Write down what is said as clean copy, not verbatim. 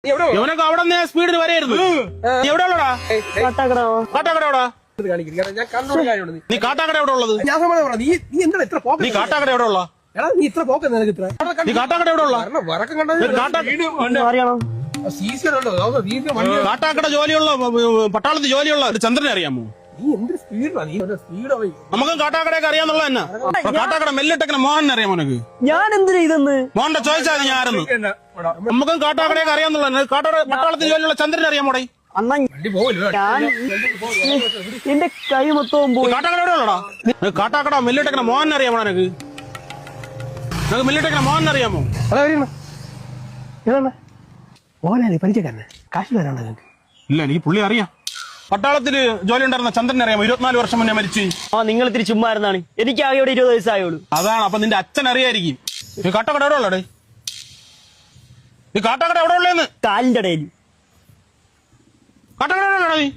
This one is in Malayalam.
ഇവനൊക്കെ അവിടെ നിന്ന് സ്പീഡിന് വരെയായിരുന്നു. നീ എവിടെ ഉള്ളടാ? കാട്ടാക്കട എവിടാ? നീ കാട്ടാക്കട എവിടെ ഉള്ളത്? നീ കാട്ടാക്കട എവിടെ ഉള്ള? നീ കാട്ടാക്കട എവിടെ ഉള്ള? കാട്ടാക്കട ജോലിയുള്ള പട്ടാളത്തിൽ ജോലിയുള്ള ഒരു ചന്ദ്രനെ അറിയാമോ? നമുക്കും കാട്ടാക്കടയൊക്കെ അറിയാന്നുള്ള തന്നെ. കാട്ടാക്കട മെല്ലിട്ടക്കനെ മോഹനെ അറിയാമോ നിനക്ക്? ഞാൻ എന്തിനാ ഇതെന്ന് മോഹന്റെ ചോദിച്ചാൽ ഞാൻ ആരെന്ന്. നമുക്കും കാട്ടാക്കടയൊക്കെ അറിയാന്നുള്ള. കാട്ടാക്കട പട്ടാളത്തിൽ ജോലിയുള്ള ചന്ദ്രനെ അറിയാമോടെ? അണ്ണാ എന്റെ കൈ മൊത്തവും പോയി. കാട്ടാക്കട എവിടെ ഉള്ളടാ? കാട്ടാക്കട മെല്ലിട്ടക്കനെ മോഹനെ അറിയാമോ നിനക്ക്? നിനക്ക് മെല്ലിട്ടക്കനെ മോഹനെ അറിയാമോ? പരിചയക്കാരനെ കാശുകാരാണ് നിങ്ങൾക്ക്? ഇല്ല, എനിക്ക് പുള്ളി അറിയാം. പട്ടാളത്തില് ജോലി ഉണ്ടായിരുന്ന ചന്ദ്രനെ അറിയാമോ? 24 വർഷം മുന്നേ മരിച്ചു. നിങ്ങൾ ഇത്തിരി ചുമ്മാ ഇരുന്നാണ്. എനിക്ക് ആകെ ഇവിടെ 20 വയസ്സായുള്ളൂ. അതാണ്. അപ്പൊ നിന്റെ അച്ഛൻ അറിയായിരിക്കും. ഈ കാട്ടാക്കട എവിടെ ഉള്ളടേ? ഈ കാട്ടാക്കട എവിടെ ഉള്ളേന്ന്? കാലിന്റെ ഇടയിൽ. കാട്ടാക്കട എവിടെ ഉള്ളടാ നീ?